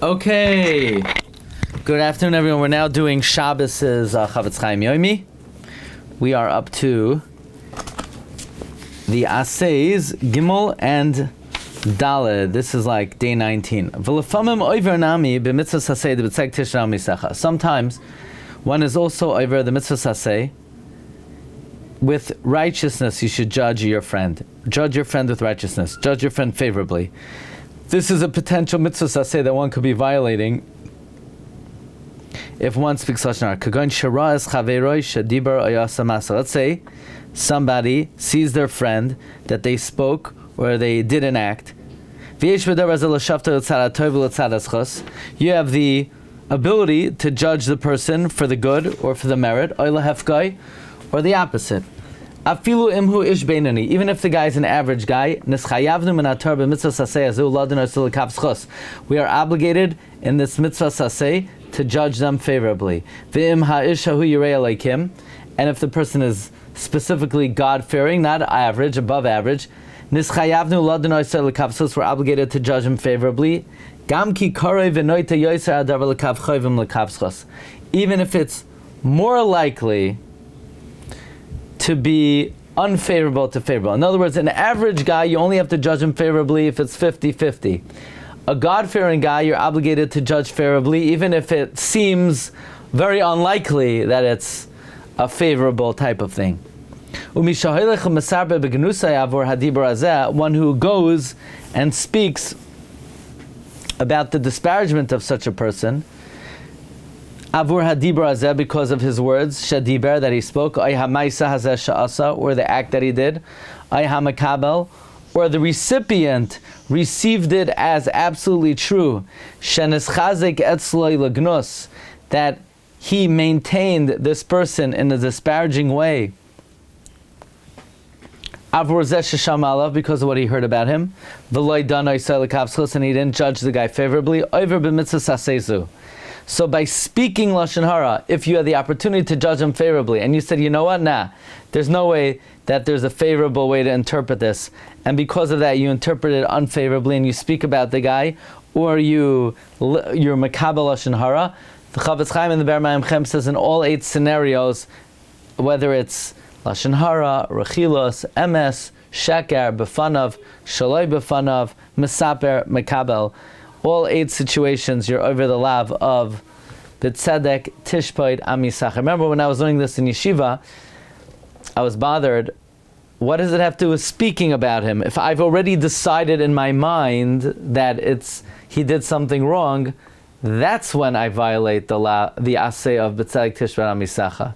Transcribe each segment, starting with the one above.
Okay. Good afternoon, everyone. We're now doing Shabbos's Chofetz Chaim Yomi. We are up to the Ases, Gimel, and Daled. This is like day 19. Sometimes one is also over the mitzvah saseh. With righteousness, you should judge your friend. Judge your friend with righteousness. Judge your friend favorably. This is a potential mitzvah saseh that one could be violating if one speaks lashon hara. Let's say somebody sees their friend that they spoke or they did an act. You have the ability to judge the person for the good or for the merit, or the opposite. Even if the guy is an average guy, we are obligated in this mitzvah saseh to judge them favorably. And if the person is specifically God-fearing, not average, above average, we're obligated to judge him favorably. Even if it's more likely to be unfavorable to favorable. In other words, an average guy, you only have to judge him favorably if it's 50-50. A God-fearing guy, you're obligated to judge favorably, even if it seems very unlikely that it's a favorable type of thing. One who goes and speaks about the disparagement of such a person, because of his words, shadiber, that he spoke, or the act that he did, or the recipient received it as absolutely true, that he maintained this person in a disparaging way, because of what he heard about him, and he didn't judge the guy favorably. So by speaking lashon hara, if you had the opportunity to judge him favorably, and you said, you know what, there's no way that there's a favorable way to interpret this, and because of that you interpret it unfavorably and you speak about the guy, or you're makabel lashon hara, the Chofetz Chaim in the Ber Mayim Chem says in all 8 scenarios, whether it's lashon hara, rechilos, emes, sheker, befanav, shaloi befanav, mesaper, makabel, all 8 situations, you're over the lav of b'tzedek, tishpoid, amisach. I remember when I was learning this in yeshiva, I was bothered. What does it have to do with speaking about him? If I've already decided in my mind that he did something wrong, that's when I violate the aseh of b'tzedek, tishpoid,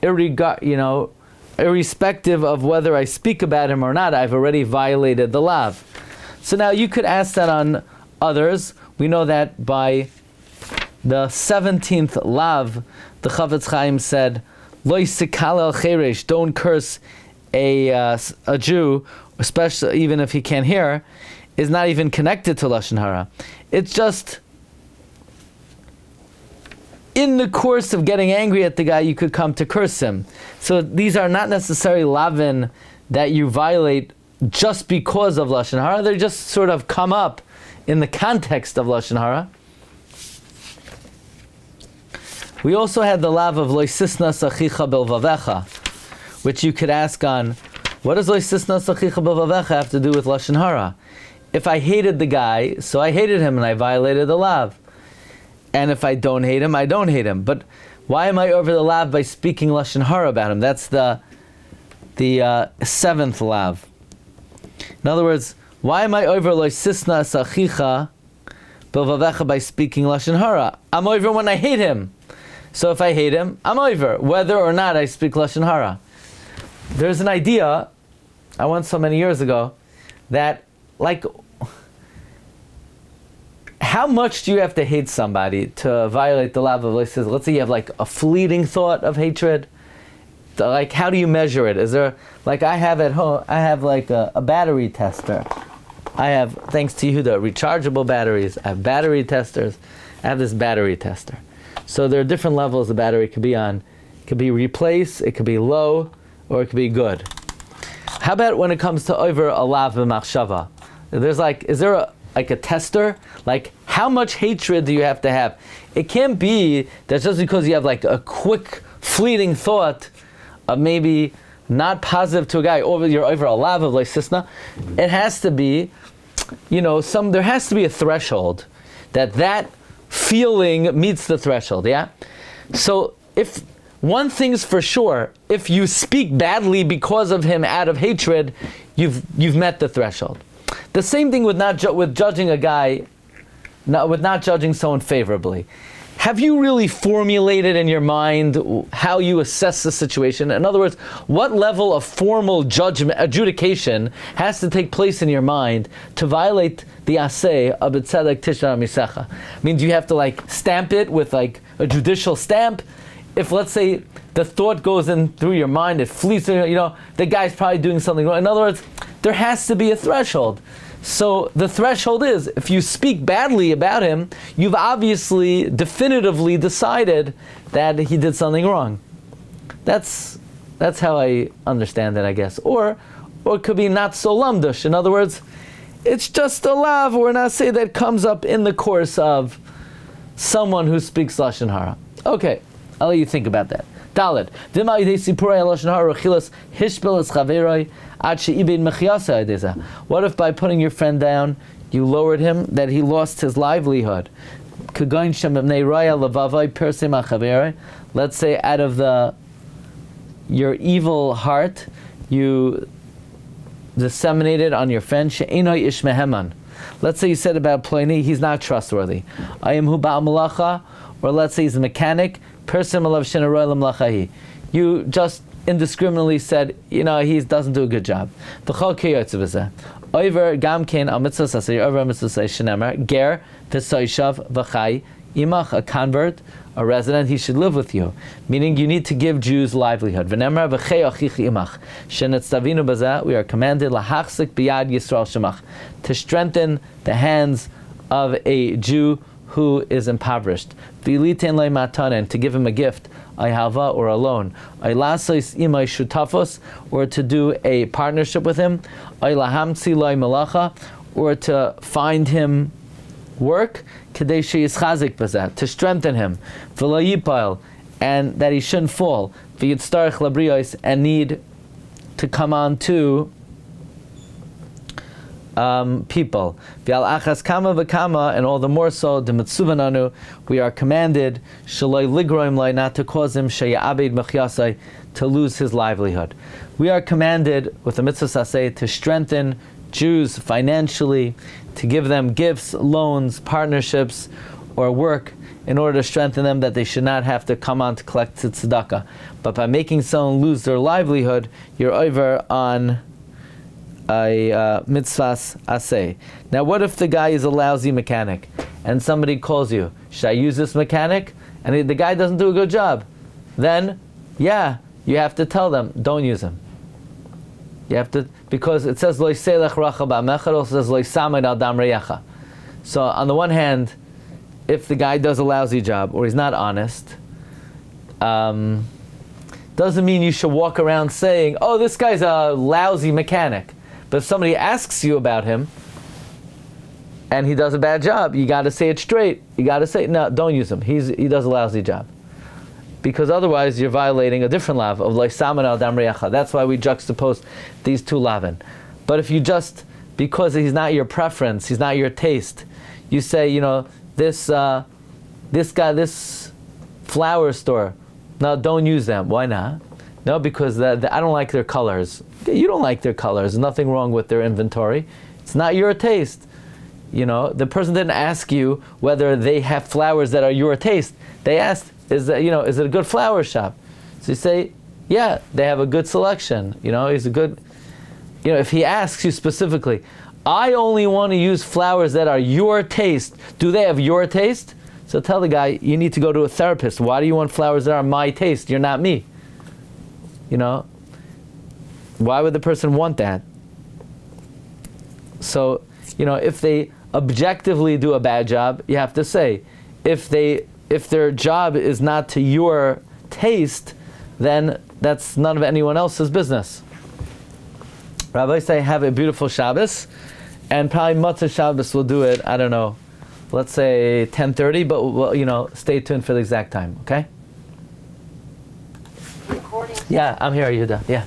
amisacha. Irrespective of whether I speak about him or not, I've already violated the lav. So now you could ask that on others. We know that by the 17th lav, the Chofetz Chaim said, "Lo yisikal el cheresh," don't curse a Jew, especially even if he can't hear, is not even connected to lashon hara. It's just in the course of getting angry at the guy, you could come to curse him. So these are not necessarily lavin that you violate just because of lashon hara. They just sort of come up in the context of lashon hara. We also had the lav of lo sisnas achicha belvavecha, which you could ask on, what does lo sisnas achicha belvavecha have to do with lashon hara? If I hated the guy, so I hated him and I violated the lav. And if I don't hate him, I don't hate him. But why am I over the lav by speaking lashon hara about him? That's the 7th lav. In other words, why am I over lo sisnas achicha belvavecha by speaking lashon hara? I'm over when I hate him. So if I hate him, I'm over, whether or not I speak lashon hara. There's an idea I once saw many years ago that, how much do you have to hate somebody to violate the lav of lo sisnas? Let's say you have a fleeting thought of hatred. How do you measure it? Is there, I have at home, I have a battery tester. I have, thanks to Yehuda, rechargeable batteries. I have battery testers. I have this battery tester. So there are different levels the battery could be on. It could be replace, it could be low, or it could be good. How about when it comes to over a lav b'machshava? There's is there like a tester, like how much hatred do you have to have? It can't be that just because you have like a quick, fleeting thought of maybe not positive to a guy over your overall love of like sisna. It has to be, there has to be a threshold that feeling meets the threshold. Yeah. So if one thing's for sure, if you speak badly because of him out of hatred, you've met the threshold. The same thing with with judging a guy, with not judging someone favorably. Have you really formulated in your mind how you assess the situation? In other words, what level of formal judgment, adjudication has to take place in your mind to violate the aseh of B'tzedek Tishra Misecha? I mean, do you have to like stamp it with like a judicial stamp? If, let's say, the thought goes in through your mind, it flees, the guy's probably doing something wrong. In other words, there has to be a threshold. So the threshold is, if you speak badly about him, you've obviously definitively decided that he did something wrong. That's how I understand it, I guess. Or it could be not so lamdush. In other words, it's just a lav or an aseh that comes up in the course of someone who speaks Lashon Hara. Okay, I'll let you think about that. Daled. What if by putting your friend down, you lowered him, that he lost his livelihood? Let's say out of your evil heart, you disseminated on your friend. Let's say you said about Pliny, he's not trustworthy. Or let's say he's a mechanic. You just indiscriminately said, he doesn't do a good job. A convert, a resident, he should live with you. Meaning you need to give Jews livelihood. We are commanded to strengthen the hands of a Jew who is impoverished. And to give him a gift, or a loan, or to do a partnership with him, or to find him work, to strengthen him, and that he shouldn't fall, and need to come on to people. And all the more so, we are commanded not to cause him to lose his livelihood. We are commanded with the mitzvah saseh to strengthen Jews financially, to give them gifts, loans, partnerships, or work in order to strengthen them, that they should not have to come on to collect tzedakah. But by making someone lose their livelihood, you're over on a mitzvahs aseh. Now, what if the guy is a lousy mechanic and somebody calls you, should I use this mechanic? And the guy doesn't do a good job. Then, you have to tell them, don't use him. You have to, because it says lo selech racha ba'amecha, it also says lo samed al dam reyecha. So on the one hand, if the guy does a lousy job or he's not honest, doesn't mean you should walk around saying, oh, this guy's a lousy mechanic. But if somebody asks you about him and he does a bad job, you got to say it straight. You got to say, no, don't use him. He does a lousy job. Because otherwise you're violating a different lav of leisaman al dam reyecha. That's why we juxtapose these two lavin. But if you just, because he's not your preference, he's not your taste, you say, this guy, this flower store, no, don't use them. Why not? No, because I don't like their colors. You don't like their colors. There's nothing wrong with their inventory. It's not your taste. The person didn't ask you whether they have flowers that are your taste. They asked, is it a good flower shop? So you say, yeah, they have a good selection. He's a good, if he asks you specifically, I only want to use flowers that are your taste. Do they have your taste? So tell the guy, you need to go to a therapist. Why do you want flowers that are my taste? You're not me. Why would the person want that? So, if they objectively do a bad job, you have to say, if their job is not to your taste, then that's none of anyone else's business. Rabbis say, have a beautiful Shabbos, And probably Matzah Shabbos we'll do it, I don't know, let's say 10:30, but we'll, stay tuned for the exact time, okay? Recording. Yeah, I'm here, Yehuda. Yeah.